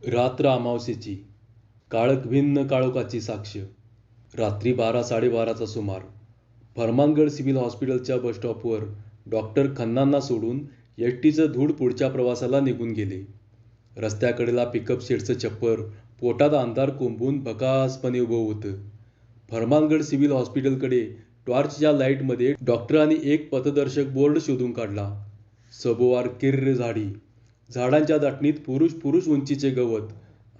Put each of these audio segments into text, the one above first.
रात्र अमावस्येची काळकभिन्न काळोखाची साक्ष. रात्री 12-12:30चा सुमार. फरमानगड सिव्हिल हॉस्पिटलच्या बसस्टॉपवर डॉक्टर खन्नांना सोडून एसटीचं धूळ पुढच्या प्रवासाला निघून गेले. रस्त्याकडेला पिकअप शेडचं छप्पर पोटात अंधार कोंबून भकासपणे उभं होतं. फरमानगड सिव्हिल हॉस्पिटलकडे टॉर्चच्या लाईटमध्ये डॉक्टरांनी एक पथदर्शक बोर्ड शोधून काढला. सभोवार किर्र झाडी, झाडांच्या दाटणीत पुरुष उंचीचे गवत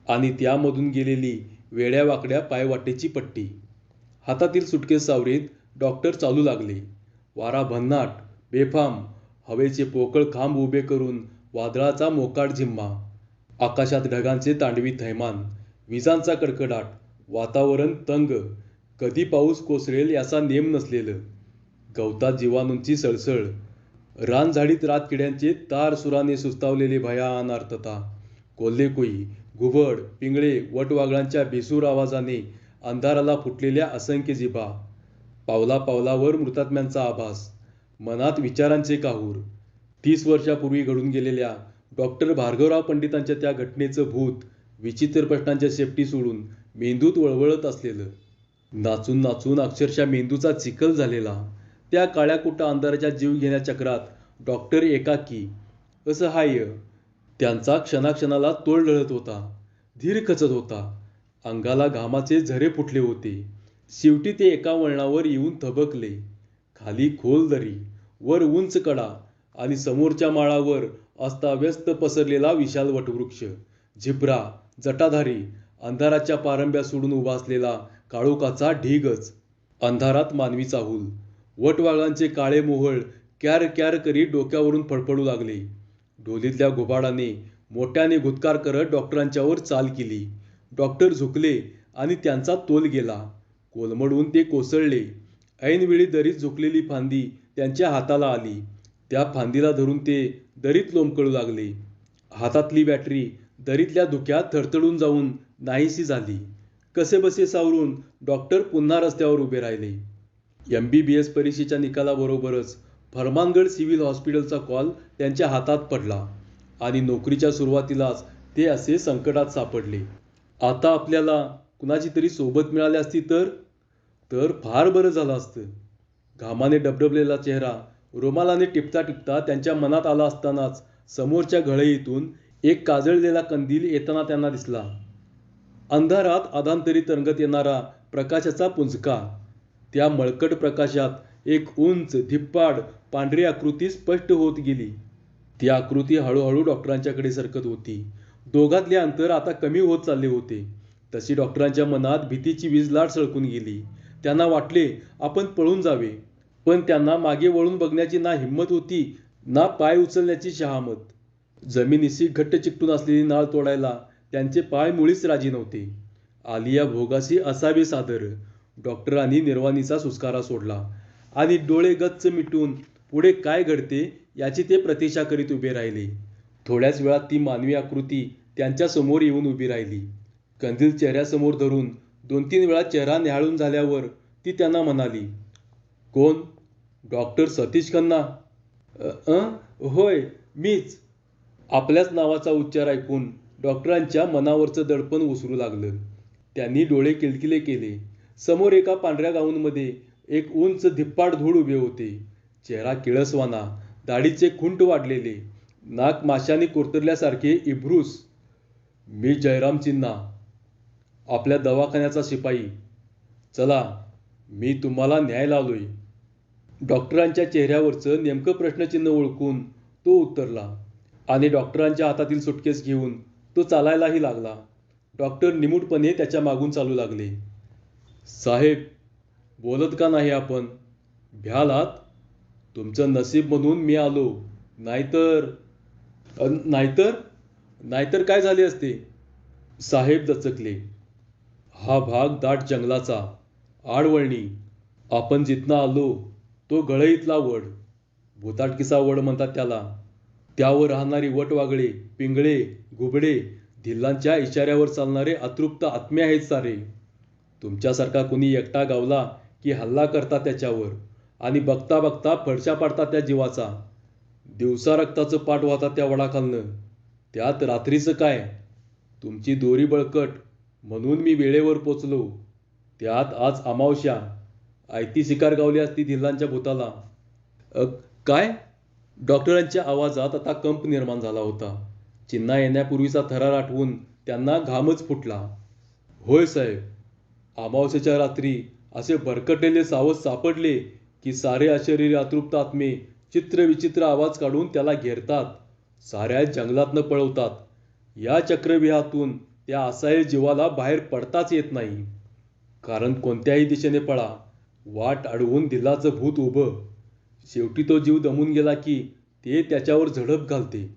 आणि त्यामधून गेलेली वेड्यावाकड्या पायवाटेची पट्टी. हातातील सुटकेस सावरीत डॉक्टर चालू लागले. वारा भन्नाट, बेफाम, हवेचे पोकळ खांब उभे करून वादळाचा मोकाट झिम्मा. आकाशात ढगांचे तांडवी थैमान, विजांचा कडकडाट, वातावरण तंग. कधी पाऊस कोसळेल याचा नेम नसलेलं. गवतात जीवाणूंची सळसळ, रानझाडीत रातकिड्यांचे तारसुराने सुस्तावलेले भयान आर्तता. कोल्हेकोई, घुबड, पिंगळे, वटवाघळांच्या भेसूर आवाजाने अंधाराला फुटलेल्या असंख्य जिभा. पावलापावलावर मृतात्म्यांचा आभास, मनात विचारांचे काहूर. 30 वर्षापूर्वी घडून गेलेल्या डॉक्टर भार्गवराव पंडितांच्या त्या घटनेचं भूत विचित्र प्रश्नांच्या शेपटी सोडून मेंदूत वळवळत असलेलं. नाचून नाचून अक्षरशः मेंदूचा चिखल झालेला त्या काळ्याकुट्ट अंधाराच्या जीवघेण्या चक्रात डॉक्टर एकाकी, असहाय्य. त्यांचा क्षणाक्षणाला तोल ढळत होता, धीर खचत होता, अंगाला घामाचे झरे फुटले होते. शेवटी ते एका वळणावर येऊन थबकले. खाली खोल दरी, वर उंच कडा आणि समोरच्या माळावर अस्ताव्यस्त पसरलेला विशाल वटवृक्ष. झिब्रा, जटाधारी, अंधाराच्या पारंब्या सोडून उभा असलेला काळोखाचा ढीगच. अंधारात मानवी चाहूल. वटवाघळांचे काळे मोहोळ क्यार क्यार करीत डोक्यावरून फडफडू लागले. ढोलीतल्या घुबाडाने मोठ्याने घुतकार करत डॉक्टरांच्यावर चाल केली. डॉक्टर झुकले आणि त्यांचा तोल गेला. कोलमडून ते कोसळले. ऐनवेळी दरीत झुकलेली फांदी त्यांच्या हाताला आली. त्या फांदीला धरून ते दरीत लोंबकळू लागले. हातातली बॅटरी दरीतल्या धुक्यात थडथडून जाऊन नाहीशी झाली. कसेबसे सावरून डॉक्टर पुन्हा रस्त्यावर उभे राहिले. MBBS परीक्षेच्या निकालाबरोबरच फरमानगड सिव्हिल हॉस्पिटलचा कॉल त्यांच्या हातात पडला आणि नोकरीच्या सुरुवातीलाच ते असे संकटात सापडले. आता आपल्याला कुणाची तरी सोबत मिळाली असती तर फार बरं झालं असतं. घामाने डबडबलेला चेहरा रुमालाने टिपता टिपता त्यांच्या मनात आला असतानाच समोरच्या घळईतून एक काजळलेला कंदील येताना त्यांना दिसला. अंधारात अधांतरी तरंगत येणारा प्रकाशाचा पुंजका. त्या मळकट प्रकाशात एक उंच, धिप्पाड, पांढरी आकृती स्पष्ट होत गेली. ती आकृती हळूहळू डॉक्टरांच्याकडे सरकत होती. दोघातले अंतर आता कमी होत चालले होते. तशी डॉक्टरांच्या मनात भीतीची वीजलाट सळकून गेली. त्यांना वाटले आपण पळून जावे, पण त्यांना मागे वळून बघण्याची ना हिंमत होती, ना पाय उचलण्याची शहामत. जमिनीशी घट्ट चिकटून असलेली नाळ तोडायला त्यांचे पाय मुळीच राजी नव्हते. आलिया भोगासी असावे सादर. डॉक्टरांनी निर्वाणीचा सुस्कारा सोडला आणि डोळे गच्च मिटून पुढे काय घडते याची ते प्रतीक्षा करीत उभे राहिले. थोड्याच वेळात ती मानवी आकृती त्यांच्या समोर येऊन उभी राहिली. कंदील चेहऱ्यासमोर धरून 2-3 वेळा चेहरा न्याहाळून झाल्यावर ती त्यांना म्हणाली, कोण? डॉक्टर सतीश खन्ना? होय, मीच. आपल्याच नावाचा उच्चार ऐकून डॉक्टरांच्या मनावरचं दडपण ओसरू लागलं. त्यांनी डोळे किलकिले केले. समोर एका पांढऱ्या गाऊनमध्ये एक उंच धिप्पाड धूळ उभे होते. चेहरा किळसवाना, दाढीचे खुंट वाढलेले, नाक माशाने कुरतरल्यासारखे इभ्रूस. मी जयराम चिन्ना, आपल्या दवाखान्याचा शिपाई. चला, मी तुम्हाला न्यायला आलोय. डॉक्टरांच्या चेहऱ्यावरचं नेमकं प्रश्नचिन्ह ओळखून तो उत्तरला आणि डॉक्टरांच्या हातातील सुटकेस घेऊन तो चालायलाही लागला. डॉक्टर निमूटपणे त्याच्या मागून चालू लागले. साहेब, बोलत का नाही आपण? भ्याल आत? तुमचं नशीब म्हणून मी आलो, नाहीतर नाहीतर काय झाले असते? साहेब दचकले. हा भाग दाट जंगलाचा, आडवळणी. आपण जिथनं आलो तो गळईतला वड, भुताटकीचा वड म्हणतात त्याला. त्यावर राहणारी वटवाघळे, पिंगळे, घुबडे, धिल्लांच्या इशाऱ्यावर चालणारे अतृप्त आत्मे आहेत सारे. तुमच्यासारखा कुणी एकटा गावला की हल्ला करता त्याच्यावर आणि बघता बघता फडशा पाडता त्या जीवाचा. दिवसा रक्ताचं पाट वाहतात त्या वडाखालनं, त्यात रात्रीचं काय? तुमची दोरी बळकट म्हणून मी वेळेवर पोचलो. त्यात आज अमावस्या. आयती शिकार गावली असती धिल्लांच्या भूताला. "अ, काय?" डॉक्टरांच्या आवाजात आता कंप निर्माण झाला होता. चिन्हा येण्यापूर्वीचा थरार आठवून त्यांना घामच फुटला. "होय साहेब. अमावस्येच्या रात्री असे भरकटलेले सावज सापडले की सारे अशरीरी अतृप्त आत्मे चित्रविचित्र आवाज काढून त्याला घेरतात. साऱ्या जंगलातनं पळवतात. या चक्रव्यूहातून त्या असहाय्य जीवाला बाहेर पडताच येत नाही. कारण कोणत्याही दिशेने पळा, वाट अडवून धिल्लाचं भूत उभं. शेवटी तो जीव दमून गेला की ते त्याच्यावर झडप घालते.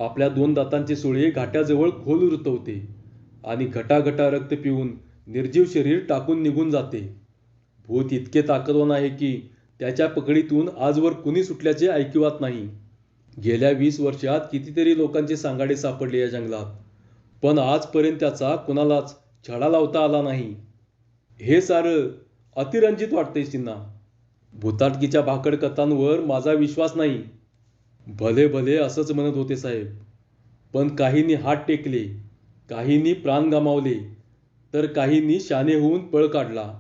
आपल्या 2 दातांचे सुळे घाट्याजवळ खोल रुतवते आणि घटाघटा रक्त पिऊन निर्जीव शरीर टाकून निघून जाते. भूत इतके ताकदवान आहे की त्याच्या पकडीतून आजवर कुणी सुटल्याचे ऐकिवात नाही. गेल्या 20 वर्षात कितीतरी लोकांचे सांगाडे सापडले या जंगलात, पण आजपर्यंत त्याचा कुणालाच छडा लावता आला नाही. हे सारं अतिरंजित वाटतंय चिन्ना. भुताटकीच्या भाकड कथांवर माझा विश्वास नाही." "भले भले असंच म्हणत होते साहेब. पण काहींनी हात टेकले, काहींनी प्राण गमावले, तर काहींनी शाने होऊन पळ काढला.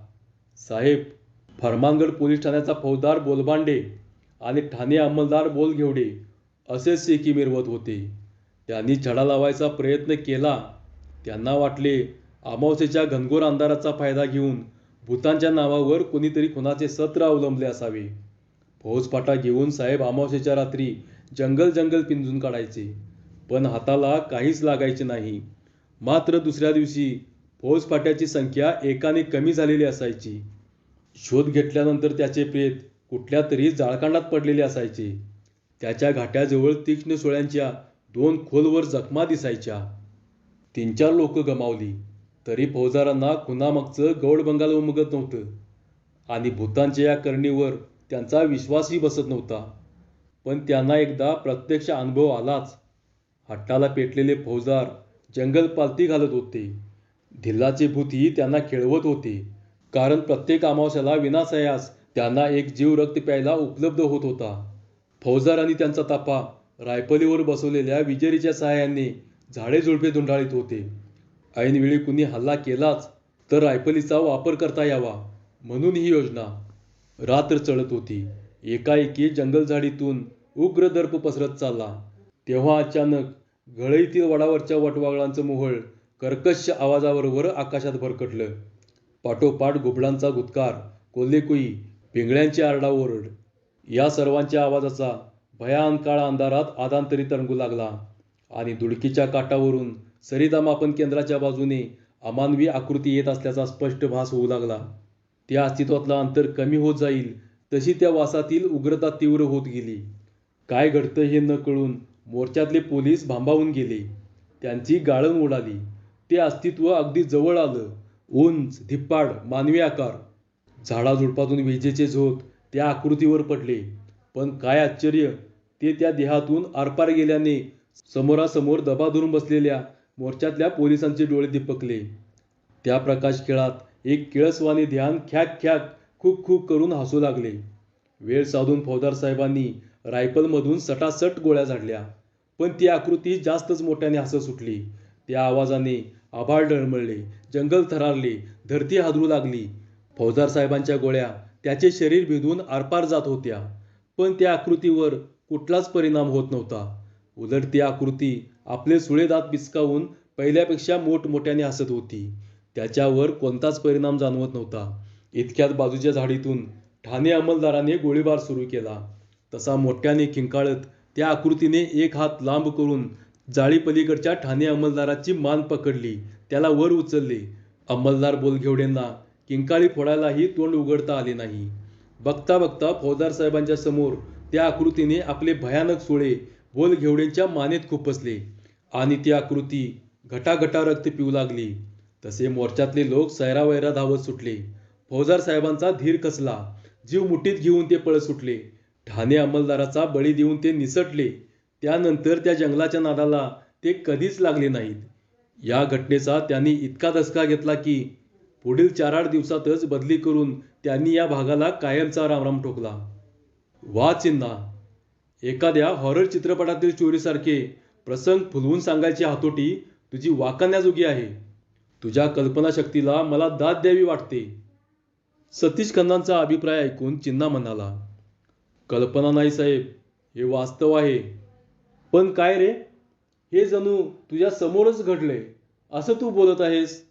साहेब, फरमानगड पोलीस ठाण्याचा फौजदार बोलबांडे आणि ठाणे अंमलदार बोलघेवडे असेच शेकी मिरवत होते. त्यांनी छडा लावायचा प्रयत्न केला. त्यांना वाटले अमावस्येच्या घनघोर अंधाराचा फायदा घेऊन भूतांच्या नावावर कोणीतरी खुनाचे सत्र अवलंबले असावे. फौजफाटा घेऊन साहेब अमावस्येच्या रात्री जंगल जंगल पिंजून काढायचे, पण हाताला काहीच लागायचे नाही. मात्र दुसऱ्या दिवशी फौजफाट्याची संख्या एकाने कमी झालेली असायची. शोध घेतल्यानंतर त्याचे प्रेत कुठल्या तरी जाळखांडात पडलेले असायचे. त्याच्या घाट्याजवळ तीक्ष्ण सुळ्यांच्या 2 खोलवर जखमा दिसायच्या. 3-4 लोक गमावली, तरी फौजदारांना खुनामागचं गौडबंगाल उमगत नव्हतं आणि भूतांच्या या करणीवर त्यांचा विश्वासही बसत नव्हता. पण त्यांना एकदा प्रत्यक्ष अनुभव आलाच. हट्टाला पेटलेले फौजदार जंगल पालथी घालत होते. धिल्लाचे भूतही त्यांना खेळवत होते. कारण प्रत्येक अमावस्याला विनासायास त्यांना एक जीव रक्त प्यायला उपलब्ध होत होता. फौजदार आणि त्यांचा ताफा रायफलीवर बसवलेल्या विजेरीच्या साहाय्याने झाडे-झुडपे धुंडाळीत होते. ऐनवेळी कुणी हल्ला केलाच तर रायफलीचा वापर करता यावा म्हणून ही योजना. रात्र चढत होती. एकाएकी जंगलझाडीतून उग्र दर्प पसरत चालला. तेव्हा अचानक घळईतील वडावरच्या वटवाघळांचं मोहोळ कर्कश आवाजाबरोबर आकाशात भरकटलं. पाठोपाठ घुबडांचा गुदकार, कोल्हेकुई, पिंगळ्यांची आरडाओरड. या सर्वांच्या आवाजाचा भयान काळा अंधारात आदांतरी तरंगू लागला आणि दुडकीच्या काठावरून सरितामापन केंद्राच्या बाजूने अमानवी आकृती येत असल्याचा स्पष्ट भास होऊ लागला. त्या अस्तित्वातलं अंतर कमी होत जाईल तशी त्या वासातील उग्रता तीव्र होत गेली. काय घडतं हे न कळून मोर्चातले पोलीस भांबावून गेले. त्यांची गाळण उडाली. ते अस्तित्व अगदी जवळ आलं. उंच, धिप्पाड, मानवी आकार. झाडाझुडपातून विजेचे झोत त्या आकृतीवर पडले. पण काय आश्चर्य, ते त्या देहातून आरपार गेल्याने समोरासमोर दबा धरून बसलेल्या मोर्चातल्या पोलिसांचे डोळे दिपकले. त्या प्रकाशखेळात एक किळसवाणे ध्यान ख्याक ख्याक खूक खूक करून हसू लागले. वेळ साधून फौजदार साहेबांनी रायफलमधून सटासट गोळ्या झाडल्या. पण ती आकृती जास्तच मोठ्याने हसत सुटली. त्या आवाजाने आभाळ डळमळले, जंगल थरारले, धरती हादरू लागली. फौजदार साहेबांच्या गोळ्या त्याचे शरीर भेदून आरपार जात होत्या, पण त्या आकृतीवर कुठलाच परिणाम होत नव्हता. उलट ती आकृती आपले सुळे दात पिचकावून पहिल्यापेक्षा मोठमोठ्याने हसत होती. त्याच्यावर कोणताच परिणाम जाणवत नव्हता. इतक्यात बाजूच्या झाडीतून ठाणे अंमलदाराने गोळीबार सुरू केला. तसा मोठ्याने किंकाळत त्या आकृतीने एक हात लांब करून जाळीपलीकडच्या ठाणे अंमलदाराची मान पकडली, त्याला वर उचलले. अंमलदार बोलघेवडेंना किंकाळी फोडायलाही तोंड उघडता आले नाही. बघता बघता फौजदार साहेबांच्या समोर त्या आकृतीने आपले भयानक सुळे बोलघेवडेंच्या मानेत खुपसले आणि ती आकृती घटाघटा रक्त पिऊ लागली. तसे मोर्चातले लोक सैरावैरा धावत सुटले. फौजदार साहेबांचा धीर खचला. जीव मुठीत घेऊन ते पळत सुटले. ठाणे अंमलदाराचा बळी देऊन ते निसटले. त्यानंतर त्या जंगलाच्या नादाला ते कधीच लागले नाहीत. या घटनेचा त्यांनी इतका धसका घेतला की पुढील 4-8 दिवसातच बदली करून त्यांनी या भागाला कायमचा रामराम ठोकला. वा चिन्ना, एखाद्या हॉरर चित्रपटातील चोरीसारखे प्रसंग फुलवून सांगायची हातोटी तुझी वाखाणण्याजोगी आहे. तुझ्या कल्पनाशक्तीला मला दाद द्यावी वाटते. सतीश खन्नांचा अभिप्राय ऐकून चिन्ना म्हणाला, कल्पना नाही साहेब, हे वास्तव आहे. पण काय रे, हे जणू तुझ्या समोरच घडले असं तू बोलत आहेस.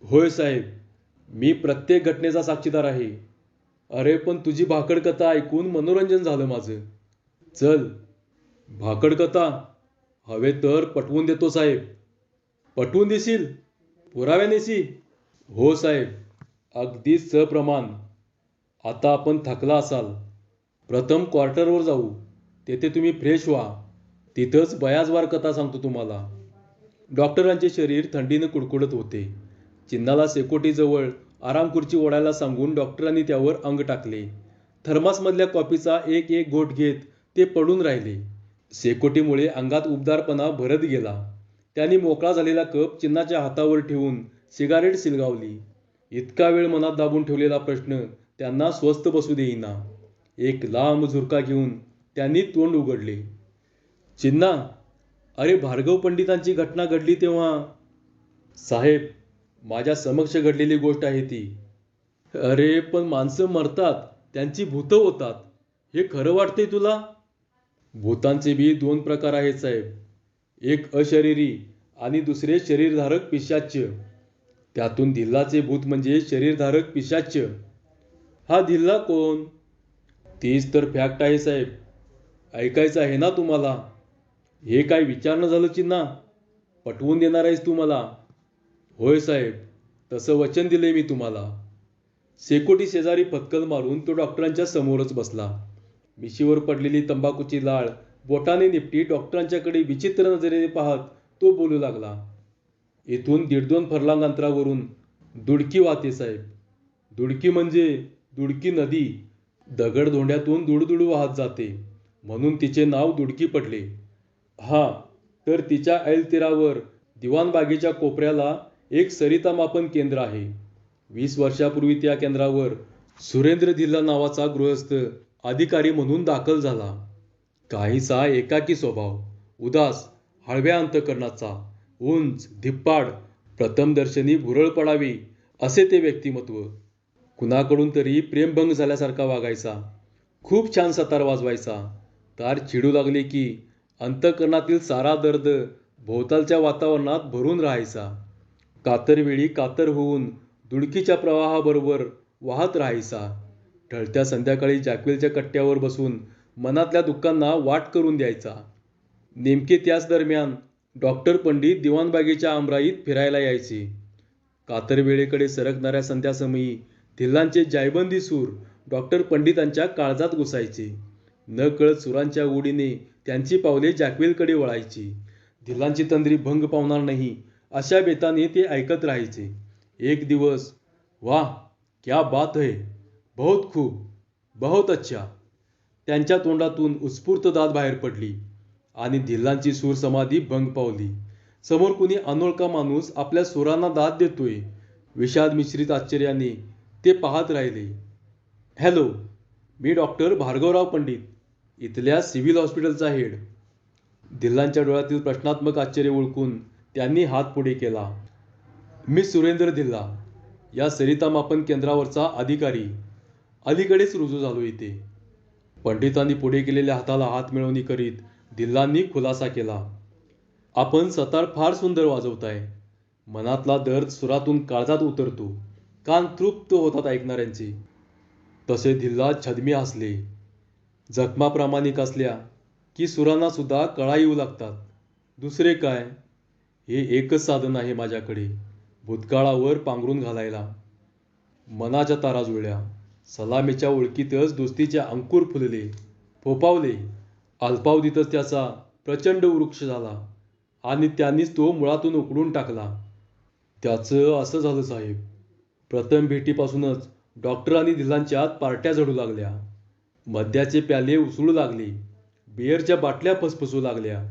होय साहेब, मी प्रत्येक घटनेचा साक्षीदार आहे. अरे पण तुझी भाकड कथा ऐकून मनोरंजन झालं माझं. चल, भाकड कथा हवे तर पटवून देतो साहेब. पटवून देशील? पुराव्यानेसी? हो साहेब, अगदी सप्रमाण. आता आपण थकला असाल, प्रथम क्वार्टरवर जाऊ. तेथे तुम्ही फ्रेश व्हा. तिथंच बयाजवार कथा सांगतो तुम्हाला. डॉक्टरांचे शरीर थंडीनं कुडकुडत होते. चिन्नाला शेकोटीजवळ आराम खुर्ची ओढायला सांगून डॉक्टरांनी त्यावर अंग टाकले. थर्मासमधल्या कॉफीचा एक एक घोट घेत ते पडून राहिले. शेकोटीमुळे अंगात उबदारपणा भरत गेला. त्यांनी मोकळा झालेला कप चिन्नाच्या हातावर ठेवून सिगारेट सिलगावली. इतका वेळ मनात दाबून ठेवलेला प्रश्न त्यांना स्वस्थ बसू देईना. एक लांब झुरका घेऊन त्यांनी तोंड उघडले. चिन्ना, अरे भार्गव पंडितांची घटना घडली तेव्हा. साहेब, माझ्या समक्ष घडलेली गोष्ट आहे ती. अरे पण माणसं मरतात, त्यांची भूतं होतात, हे खरं वाटतंय तुला? भूतांचे बी दोन प्रकार आहेत साहेब. एक अशरीरी आणि दुसरे शरीरधारक पिशाच्य. त्यातून धिल्लाचे भूत म्हणजे शरीरधारक पिशाच्य. हा धिल्ला कोण? तीच तर फॅक्ट आहे साहेब. ऐकायचं आहे ना तुम्हाला? हे काय विचारणं झालं चिन्ना? पटवून देणार आहेस तू मला? होय साहेब, तसं वचन दिलंय मी तुम्हाला. शेकोटी शेजारी फटकल मारून तो डॉक्टरांच्या समोरच बसला. मिशीवर पडलेली तंबाखूची लाळ बोटाने निपटी डॉक्टरांच्याकडे विचित्र नजरेने पाहत तो बोलू लागला. इथून 1.5-2 फर्लांग अंतरावरून दुडकी वाहते साहेब. दुडकी म्हणजे दुडकी नदी. दगडधोंड्यातून दुडदुडू वाहत जाते, म्हणून तिचे नाव दुडकी पडले. हा, तर तिच्या ऐलतीरावर दिवाणबागेच्या कोपऱ्याला एक सरिता मापन केंद्र आहे. 20 वर्षापूर्वी त्या केंद्रावर सुरेंद्र धिल्ला नावाचा गृहस्थ अधिकारी म्हणून दाखल झाला. काहीसा एकाकी स्वभाव, उदास, हळव्या अंतकरणाचा, उंच, धिप्पाड, प्रथमदर्शनी भुरळ पडावी असे ते व्यक्तिमत्व. कुणाकडून तरी प्रेमभंग झाल्यासारखा वागायचा. खूप छान सतार वाजवायचा. तार चिडू लागली की अंतकरणातील सारा दर्द भोवतालच्या वातावरणात भरून राहायचा. कातरवेळी कातर होऊन दुडकीच्या प्रवाहाबरोबर वाहत राहायचा. ढळत्या संध्याकाळी जॅकवेलच्या कट्ट्यावर बसून मनातल्या दुःखांना वाट करून द्यायचा. नेमके त्याच दरम्यान डॉक्टर पंडित दिवाणबागेच्या आमराईत फिरायला यायचे. कातरवेळेकडे सरकणाऱ्या संध्यासमयी धिल्लांचे जायबंदी सूर डॉक्टर पंडितांच्या काळजात घुसायचे. न कळत सुरांच्या ओढीने त्यांची पावले जॅकवेलकडे वळायची. धिल्लांची तंद्री भंग पावणार नाही अशा बेताने ते ऐकत राहायचे. एक दिवस, वाह क्या बात है, बहुत खूप, बहुत अच्छा, त्यांच्या तोंडातून उत्स्फूर्त दाद बाहेर पडली आणि धिल्लांची सूर समाधी भंग पावली. समोर कुणी अनोळखा माणूस आपल्या सुरांना दाद देतोय. विषाद मिश्रित आश्चर्याने ते पाहत राहिले. हॅलो, मी डॉक्टर भार्गवराव पंडित, इथल्या सिव्हिल हॉस्पिटलचा हेड. धिल्लांच्या डोळ्यातील प्रश्नात्मक आश्चर्य ओळखून त्यांनी हात पुढे केला. मी सुरेंद्र धिल्ला, या सरिता मापन केंद्रावरचा अधिकारी. अलीकडेच रुजू झालो इथे. पंडितांनी पुढे केलेल्या हाताला हात मिळवणी करीत धिल्लांनी खुलासा केला. आपण सतार फार सुंदर वाजवताय. मनातला दर्द सुरातून काळजात उतरतो. कान तृप्त होतात ऐकणाऱ्यांचे. तसे धिल्ला छद्मी हसले. जखमा प्रामाणिक असल्या की सुरांना सुद्धा कळा येऊ लागतात. दुसरे काय, हे एकच साधन आहे माझ्याकडे, भूतकाळावर पांघरून घालायला. मनाच्या तारा जुळल्या. सलामीच्या ओळखीतच दोस्तीचे अंकुर फुलले, फोफावले. अल्पावधीतच त्याचा प्रचंड वृक्ष झाला आणि त्यांनीच तो मुळातून उखडून टाकला. त्याचं असं झालं साहेब. प्रथम भेटीपासूनच डॉक्टरांनी धिल्लांच्यात पार्ट्या झडू लागल्या. मद्याचे प्याले उसळू लागले. बिअरच्या बाटल्या फसफसू लागल्या.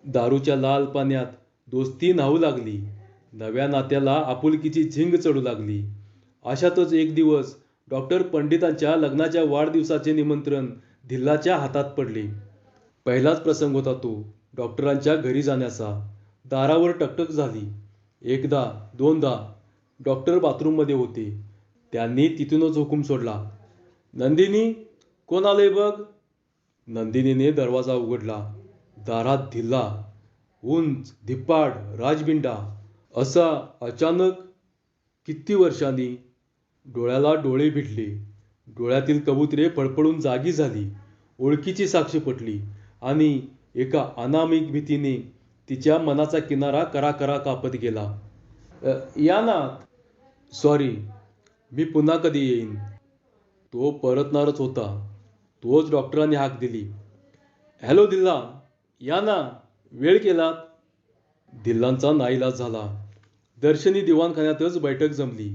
दारूच्या लाल पाण्यात दोस्ती न्हावू लागली. नव्या नात्याला आपुलकीची झिंग चढू लागली. अशातच एक दिवस डॉक्टर पंडितांच्या लग्नाच्या वाढदिवसाचे निमंत्रण धिल्लाच्या हातात पडले. पहिलाच प्रसंग होता तो डॉक्टरांच्या घरी जाण्याचा. दारावर टकटक झाली. एकदा दोनदा डॉक्टर बाथरूममध्ये होते. त्यांनी तिथूनच हुकूम सोडला, नंदिनी, कोण आलंय बघ. नंदिनीने दरवाजा उघडला. दारात धिल्ला, उंच, धिप्पाड, राजबिंडा असा अचानक. किती वर्षांनी. डोळ्याला डोळे भिडले. डोळ्यातील कबुतरे फडफडून जागी झाली. ओळखीची साक्ष पटली आणि एका अनामिक भीतीने तिच्या मनाचा किनारा कराकरा कापत गेला. या ना. सॉरी, मी पुन्हा कधी येईन. तो परतणारच होता. तोच डॉक्टरांनी हाक दिली, हॅलो दिल्ला, या ना, वेळ केलात. दिल्लांचा नाईलाज झाला. दर्शनी दिवाणखान्यातच बैठक जमली.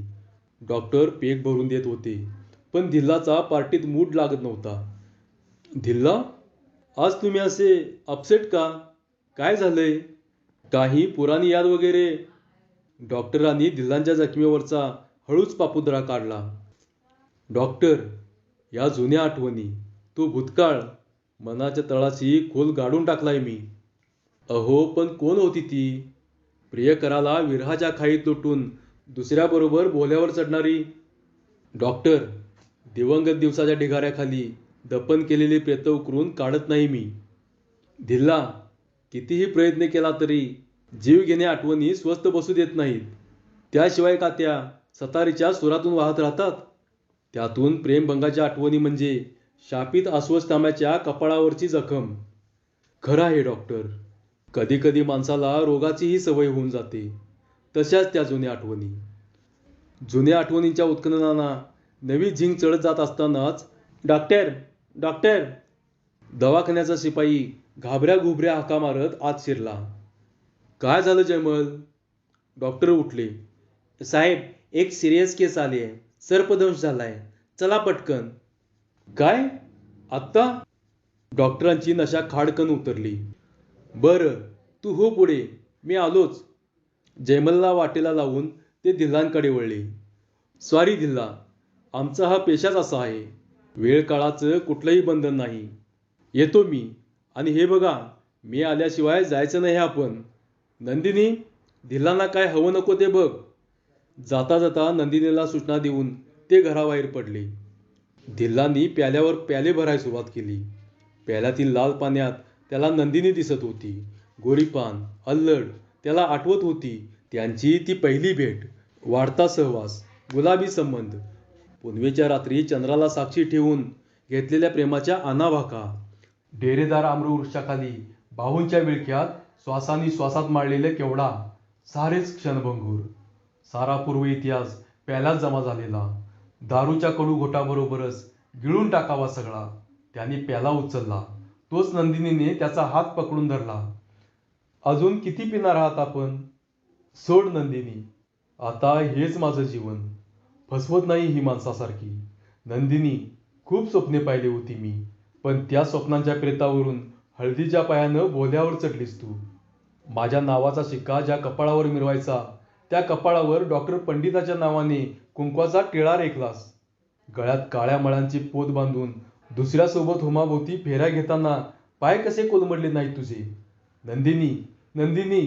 डॉक्टर पेक भरून देत होते, पण दिल्लाचा पार्टीत मूड लागत नव्हता. दिल्ला, आज तुम्ही असे अपसेट का? काय झालंय? काही पुराणी याद वगैरे? डॉक्टरांनी दिल्लांच्या जखमेवरचा हळूच पापुद्रा काढला. डॉक्टर, या जुन्या आठवणी, तो भूतकाळ, मनाच्या तळाशी खोल गाडून टाकलाय मी. अहो, पण कोण होती ती? प्रियकराला विरहाच्या खाईत लुटून दुसऱ्याबरोबर बोल्यावर चढणारी. डॉक्टर, दिवंगत दिवसाच्या ढिगाऱ्याखाली दफन केलेली प्रेतं उकरून काढत नाही मी. धिल्ला, कितीही प्रयत्न केला तरी जीव घेणे आठवणी स्वस्थ बसू देत नाहीत. त्याशिवाय का त्या सतारीच्या सुरातून वाहत राहतात. त्यातून प्रेमभंगाच्या आठवणी म्हणजे शापित अस्वस्थाम्याच्या कपाळावरची जखम. खरं आहे डॉक्टर, कधी कधी माणसाला रोगाचीही सवय होऊन जाते. तशाच त्या जुन्या आठवणी. जुन्या आठवणींच्या उत्खननाला नवी झिंग चढत जात असतानाच डॉक्टर, डॉक्टर, दवाखान्याचा शिपाई घाबऱ्या घुबऱ्या हाका मारत आत शिरला. काय झालं जयमल? डॉक्टर उठले. साहेब, एक सिरियस केस आली आहे. सर्पदंश झालाय. चला पटकन. काय? आत्ता? डॉक्टरांची नशा खाडकन उतरली. बरं, तू हो पुढे, मी आलोच. जयमलला वाटेला लावून ते दिल्लांकडे वळले. सॉरी दिल्ला, आमचा हा पेशाच असा आहे. वेळ काळाचं कुठलंही बंधन नाही. येतो मी. आणि हे बघा, मी आल्याशिवाय जायचं नाही आपण. नंदिनी, दिल्लांना काय हवं नको ते बघ. जाता जाता नंदिनीला सूचना देऊन ते घराबाहेर पडले. दिल्लांनी प्याल्यावर प्याले भरायला सुरुवात केली. प्याल्यातील लाल पाण्यात त्याला नंदिनी दिसत होती. गोरीपान, अल्लड. त्याला आठवत होती त्यांची ती पहिली भेट, वाढता सहवास, गुलाबी संबंध, पुनवेच्या रात्री चंद्राला साक्षी ठेवून घेतलेल्या प्रेमाच्या आणाभाका, डेरेदार आम्रवृक्षाखाली बाहूंच्या विळख्यात श्वासानी श्वासात माळलेले केवढा, सारेच क्षणभंगूर. सारा पूर्व इतिहास प्याल्यात जमा झालेला. दारूच्या कडू घोटाबरोबरच गिळून टाकावा सगळा. त्याने प्याला उचलला. तोच नंदिनीने त्याचा हात पकडून धरला. अजून किती पिणार आहात आपण? सोड नंदिनी, आता हेच माझं जीवन. फसवत नाही ही माणसासारखी. नंदिनी, खूप स्वप्ने पाहिली होती मी, पण त्या स्वप्नांच्या प्रेतावरून हळदीच्या पायानं बोल्यावर चढलीस तू. माझ्या नावाचा शिक्का ज्या कपाळावर मिरवायचा, त्या कपाळावर डॉक्टर पंडिताच्या नावाने कुंकवाचा टिळा रेखलास. गळ्यात काळ्या मळ्यांची पोत बांधून दुसऱ्यासोबत होमाभोवती फेऱ्या घेताना पाय कसे कोलमडले नाहीत तुझे? नंदिनी, नंदिनी.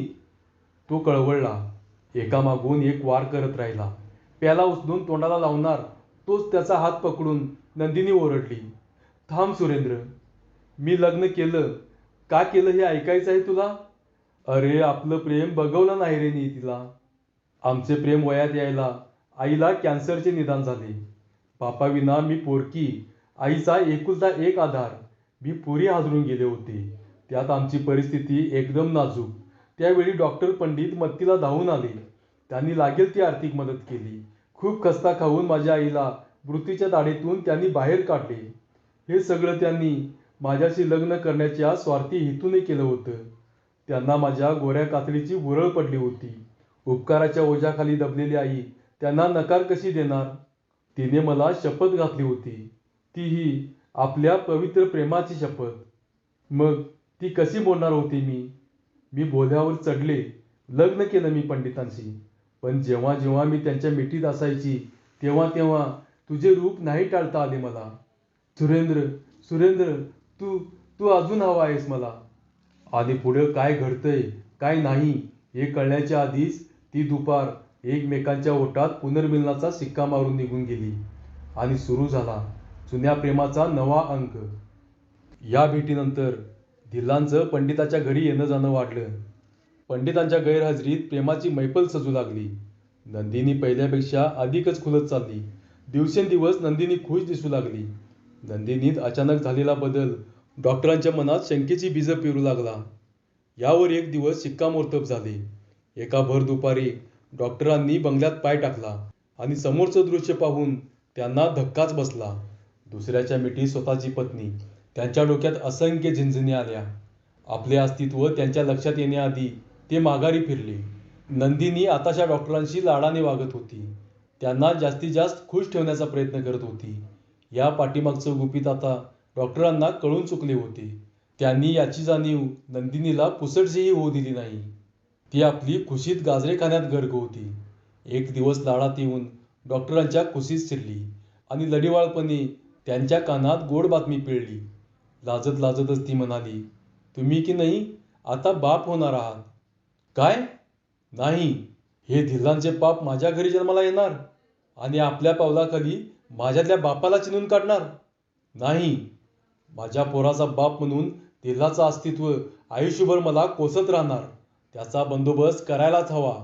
तो कळवळला. एकामागून एक वार करत राहिला. प्याला उचलून तोंडाला लावणार तोच त्याचा हात पकडून नंदिनी ओरडली, थांब सुरेंद्र. मी लग्न केलं, का केलं हे ऐकायचं आहे तुला? अरे, आपलं प्रेम बघवलं नाही रे नियतीला. आमचे प्रेम वयात यायला आईला कॅन्सरचे निदान झाले. बापाविना मी पोरकी, आईचा एकुलता एक आधार. मी पुरी हादरून गेले होते. त्यात आमची परिस्थिती एकदम नाजूक. त्यावेळी डॉक्टर पंडित मत्तीला धावून आले. त्यांनी लागेल ती आर्थिक मदत केली. खूप खस्ता खाऊन माझ्या आईला मृत्यूच्या दाढेतून त्यांनी बाहेर काढले. हे सगळं त्यांनी माझ्याशी लग्न करण्याच्या स्वार्थी हेतूने केलं होतं. त्यांना माझ्या गोऱ्या कातडीची उरळ पडली होती. उपकाराच्या ओझ्याखाली दबलेली आई त्यांना नकार कशी देणार? तिने मला शपथ घातली होती, तीही आपल्या पवित्र प्रेमाची शपथ. मग ती कशी बोलणार होती मी? मी बोल्यावर चढले, लग्न केलं मी पंडितांशी. पण जेव्हा जेव्हा मी त्यांच्या मिठीत असायची तेव्हा तेव्हा तुझे रूप नाही टाळता आले मला. सुरेंद्र, सुरेंद्र, तू तू अजून हवा आहेस मला. आणि पुढं काय घडतंय काय नाही हे कळण्याच्या आधीच ती दुपार एकमेकांच्या ओठात पुनर्मिलनाचा शिक्का मारून निघून गेली आणि सुरू झाला जुन्या प्रेमाचा नवा अंक. या भेटीनंतर धिल्लांचं पंडिताच्या घरी येणं जाणं वाढलं. पंडितांच्या गैरहजेरीत प्रेमाची मैफल सजू लागली. नंदिनी पहिल्यापेक्षा अधिकच खुलत चालली. दिवसेंदिवस नंदिनी खुश दिसू लागली. नंदिनीत अचानक झालेला बदल डॉक्टरांच्या मनात शंकेची बीजं पेरू लागला. यावर एक दिवस शिक्कामोर्तब झाले. एका भर दुपारी डॉक्टरांनी बंगल्यात पाय टाकला आणि समोरचं दृश्य पाहून त्यांना धक्काच बसला. दुसऱ्याच्या मिठी स्वतःची पत्नी. त्यांच्या डोक्यात असंख्य झिणझिण्या आल्या. आपले अस्तित्व त्यांच्या लक्षात येण्याआधी ते माघारी फिरले. नंदिनी आताच्या डॉक्टरांशी लाडाने वागत होती. त्यांना जास्तीत जास्त खुश ठेवण्याचा प्रयत्न करत होती. या पाठीमागचं गुपित आता डॉक्टरांना कळून चुकले होते. त्यांनी याची जाणीव नंदिनीला पुसटशीही होऊ दिली नाही. ती आपली खुशीत गाजरे खाण्यात गर्क होती. एक दिवस लाडात येऊन डॉक्टरांच्या कुशीत शिरली आणि लढीवाळपणे त्यांच्या कानात गोड बातमी पिळली. लाजत लाजतच ती म्हणाली, तुम्ही की नाही आता बाप होणार आहात. काय? नाही. हे धिल्लांचे पाप माझ्या घरी जन्माला येणार आणि आपल्या पावलाखाली माझ्यातल्या बापाला चिणून काढणार? नाही. माझ्या पोराचा बाप म्हणून धिल्लाचं अस्तित्व आयुष्यभर मला कोसत राहणार. त्याचा बंदोबस्त करायलाच हवा.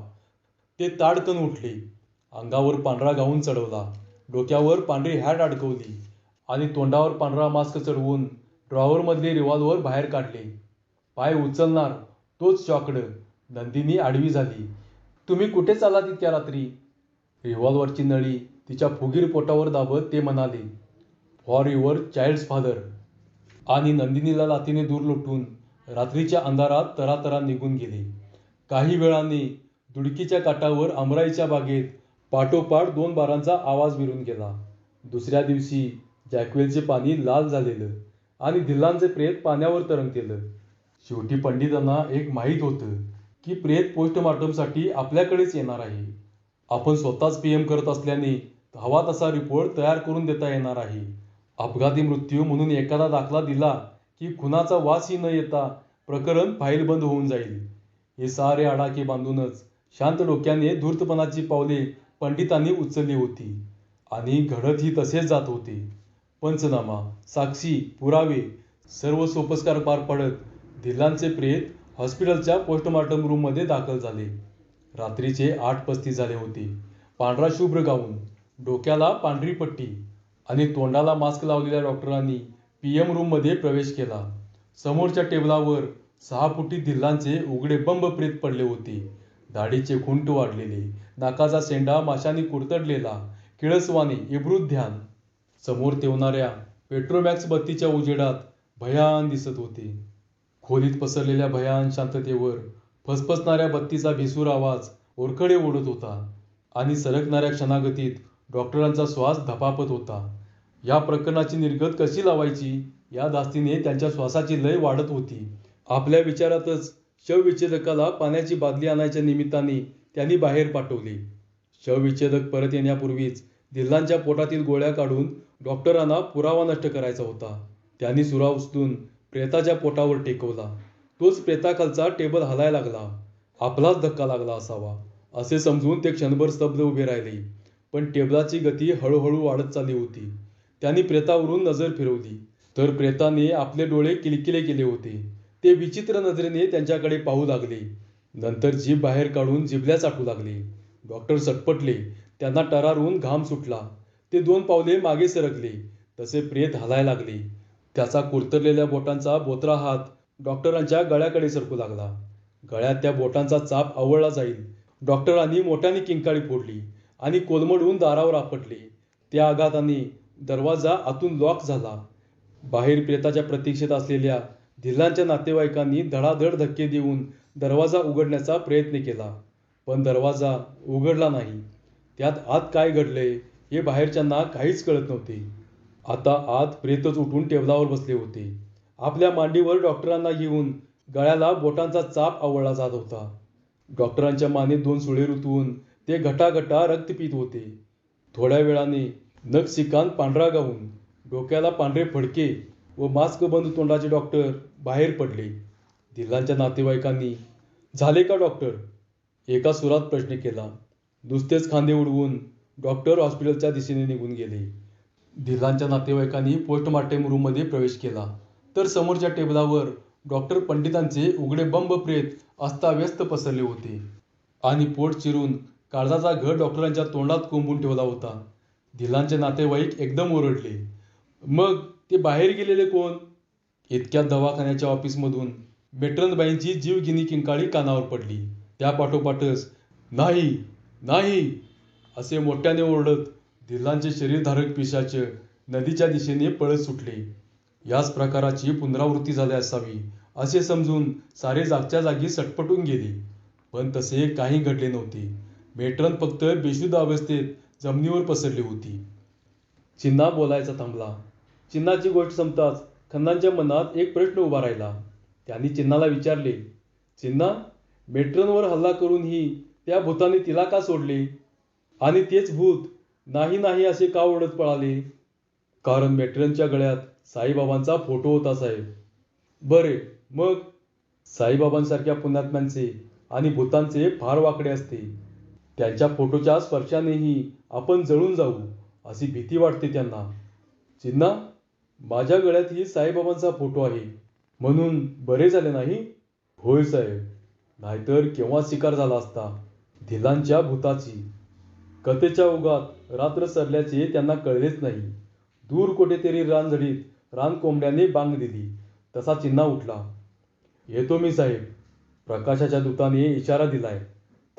ते ताडकन उठले. अंगावर पांढरा गाऊन चढवला. डोक्यावर पांढरी हॅट अडकवली आणि तोंडावर पांढरा मास्क चढवून ड्रॉवरमधले रिव्हॉल्वर बाहेर काढले. पाय उचलणार तोच शॉक्ड. नंदिनी आडवी झाली. तुम्ही कुठे चालात इतक्या रात्री? रिव्हॉल्वरची नळी तिच्या फुगीर पोटावर दाबत ते म्हणाले, फॉर युअर चाइल्ड्स फादर. आणि नंदिनीला लाथीने दूर लोटून रात्रीच्या अंधारात तरातरा निघून गेले. काही वेळाने दुडकीच्या काठावर आमराईच्या बागेत पाठोपाठ 2 बारांचा आवाज विरून गेला. दुसऱ्या दिवशी जॅकवेलचे पाणी लाल झालेलं आणि धिल्लांचे प्रेत पाण्यावर तरंगतेलं. शेवटी पंडितांना एक माहीत होतं की प्रेत पोस्टमॉर्टमसाठी आपल्याकडेच येणार आहे. आपण स्वतःच पीएम करत असल्याने हवा तसा रिपोर्ट तयार करून देता येणार आहे. अपघाती मृत्यू म्हणून एखादा दाखला दिला की खुनाचा वासही न येता प्रकरण फाईल बंद होऊन जाईल. हे सारे आडाखे बांधूनच शांत डोक्याने धूर्तपणाची पावले पंडितांनी उचलली होती आणि घडतही तसेच जात होते. पंचनामा, साक्षी, पुरावे सर्व सोपस्कार पार पडत धिल्लांचे प्रेत हॉस्पिटलच्या पोस्टमॉर्टम रूममध्ये दाखल झाले. रात्रीचे 8:35 झाले होते. पांढरा शुभ्र गाऊन, डोक्याला पांढरी पट्टी आणि तोंडाला मास्क लावलेल्या डॉक्टरांनी पीएम रूममध्ये प्रवेश केला. समोरच्या टेबलावर 6 फुटी धिल्लांचे उघडे बंब प्रेत पडले होते. दाढीचे खुंट वाढलेले, नाकाचा शेंडा माशांनी कुरतडलेला, किळसवाणे इब्रूत ध्यान. समोर तेवणाऱ्या पेट्रोमॅक्स बत्तीच्या उजेडात भयान दिसत होते. खोलीत पसरलेल्या भयान शांततेवर फसफसणाऱ्या बत्तीचा भेसूर आवाज ओरखडे ओढत होता आणि सरकणाऱ्या क्षणागतीत डॉक्टरांचा श्वास धपापत होता. या प्रकरणाची निर्गत कशी लावायची या धास्तीने त्यांच्या श्वासाची लय वाढत होती. आपल्या विचारातच शवविच्छेदकाला पाण्याची बादली आणायच्या निमित्ताने त्यांनी बाहेर पाठवले. शवविच्छेदक परत येण्यापूर्वीच धिल्लांच्या पोटातील गोळ्या काढून डॉक्टरांना पुरावा नष्ट करायचा होता. त्यांनी सुरा उचलून प्रेताच्या पोटावर टेकवला. तोच प्रेताखालचा टेबल हलायला लागला. आपलाच धक्का लागला असावा असे समजून ते क्षणभर स्तब्ध उभे राहिले. पण टेबलाची गती हळूहळू वाढत चालली होती. त्यांनी प्रेतावरून नजर फिरवली तर प्रेताने आपले डोळे किलकिले केले होते. ते विचित्र नजरेने त्यांच्याकडे पाहू लागले. नंतर जीभ बाहेर काढून जिभल्या चाटू लागले. डॉक्टर सटपटले. त्यांना टरारून घाम सुटला. ते 2 पावले मागे सरकले. तसे प्रेत हलायला लागले. त्याचा कुरतरलेल्या बोटांचा बोत्रा हात डॉक्टरांच्या गळ्याकडे सरकू लागला. गळ्यात त्या बोटांचा चाप आवळला जाईल. डॉक्टरांनी मोठ्याने किंकाळी फोडली आणि कोलमडून दारावर आपटले. त्या आघाताने दरवाजा आतून लॉक झाला. बाहेर प्रेताच्या प्रतीक्षेत असलेल्या धिल्लांच्या नातेवाईकांनी धडाधड धक्के देऊन दरवाजा उघडण्याचा प्रयत्न केला. पण दरवाजा उघडला नाही. त्यात आत काय घडलंय हे बाहेरच्यांना काहीच कळत नव्हते. आता आत प्रेतच उठून टेबलावर बसले होते. आपल्या मांडीवर डॉक्टरांना घेऊन गळ्याला बोटांचा चाप आवळला जात होता. डॉक्टरांच्या मानेत 2 सुळे रुतवून ते घटाघटा रक्त पीत होते. थोड्या वेळाने नखशिखांत पांढरा गाऊन, डोक्याला पांढरे फडके व मास्क बंद तोंडाचे डॉक्टर बाहेर पडले. धिल्लांच्या नातेवाईकांनी, झाले का डॉक्टर? एका सुरात प्रश्न केला. नुसतेच खांदे उडवून डॉक्टर हॉस्पिटलच्या दिशेने निघून गेले. धिलांच्या नातेवाईकांनी पोस्टमार्टम रूममध्ये प्रवेश केला तर समोरच्या टेबलावर डॉक्टर पंडितांचे उघडे बंब प्रेत अस्ताव्यस्त पसरले होते आणि पोट चिरून काळजाचा घड डॉक्टरांच्या तोंडात कोंबून ठेवला होता. धिलांचे नातेवाईक एकदम ओरडले. मग ते बाहेर गेलेले कोण? इतक्यात दवाखान्याच्या ऑफिसमधून मेट्रनबाईंची जीवघेणी किंकाळी कानावर पडली. त्या पाठोपाठच नाही नाही असे मोठ्याने ओरडत धिल्लांचे शरीरधारक पिशाच नदीच्या दिशेने पळत सुटले. याच प्रकाराची पुनरावृत्ती झाली असावी असे समजून सारे जागच्या जागी सटपटून गेले. पण तसे काही घडले नव्हते. मेट्रन फक्त बेशुद्ध अवस्थेत जमिनीवर पसरली होती. चिन्ना बोलायचा थांबला. चिन्नाची गोष्ट संपताच खन्नांच्या मनात एक प्रश्न उभा राहिला. त्यांनी चिन्नाला विचारले, चिन्ना, मेट्रनवर हल्ला करूनही त्या भूताने तिला का सोडले? आणि तेच भूत नाही नाही असे का ओरडत पळाले? कारण मेट्रनच्या गळ्यात साईबाबांचा फोटो होता साहेब. बरे, मग? साईबाबांसारख्या पुण्यात्म्यांचे आणि भूतांचे फार वाकडे असते. त्यांच्या फोटोच्या स्पर्शानेही आपण जळून जाऊ अशी भीती वाटते त्यांना. चिन्ना, माझ्या गळ्यातही साईबाबांचा फोटो आहे म्हणून बरे झाले नाही? होय साहेब, नाहीतर केव्हा शिकार झाला असता धिलांच्या भूताची. कथेच्या ओघात रात्र सरल्याचे त्यांना कळलेच नाही. दूर कुठेतरी रानझडीत रानकोंबड्याने बांग दिली तसा चिन्ना उठला. येतो मी साहेब. प्रकाशाच्या दूताने इशारा दिलाय.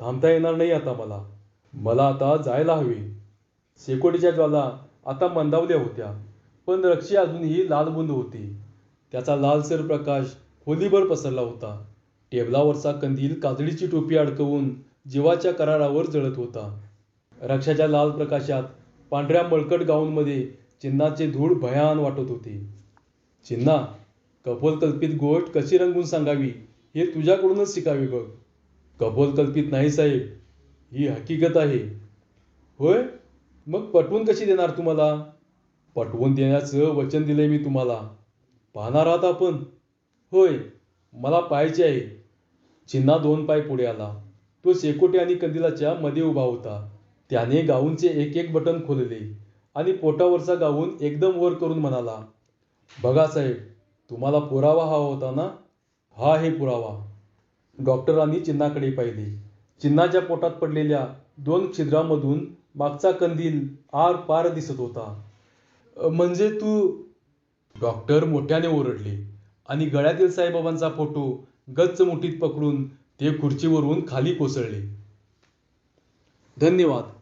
थांबता येणार नाही आता मला. मला आता जायला हवे. शेकोटीच्या ज्वाला आता मंदावल्या होत्या पण रक्षी अजूनही लालबुंद होती. त्याचा लालसर प्रकाश खोलीभर पसरला होता. टेबलावरचा कंदील काजळीची टोपी अडकवून जीवाच्या करारावर जळत होता. रक्षाच्या लाल प्रकाशात पांढऱ्या मळकट गाऊनमध्ये चिन्नाचे धूळ भयान वाटत होते. चिन्ना, कपोलकल्पित गोष्ट कशी रंगून सांगावी हे तुझ्याकडूनच शिकावे बघ. कपोलकल्पित नाही साहेब, ही हकीकत आहे. होय? मग पटवून कशी देणार तुम्हाला? पटवून देण्याचं वचन दिलंय मी तुम्हाला. पाहणार आहात आपण? होय, मला पाहायचे आहे. चिन्ना 2 पाय पुढे आला. तो शेकोटी आणि कंदिलाच्या मध्ये उभा होता. त्याने गाऊनचे एक एक बटन खोलले आणि पोटावरचा गाऊन एकदम वर करून म्हणाला, बघा साहेब, तुम्हाला पुरावा हवा होता ना? हा आहे पुरावा. डॉक्टरांनी चिन्नाकडे पाहिले. चिन्नाच्या पोटात पडलेल्या 2 छिद्रांमधून मागचा कंदील आर पार दिसत होता. म्हणजे तू? डॉक्टर मोठ्याने ओरडले आणि गळ्यातील साईबाबांचा फोटो गच्च मुठीत पकडून ते खुर्चीवरून खाली कोसळले. धन्यवाद.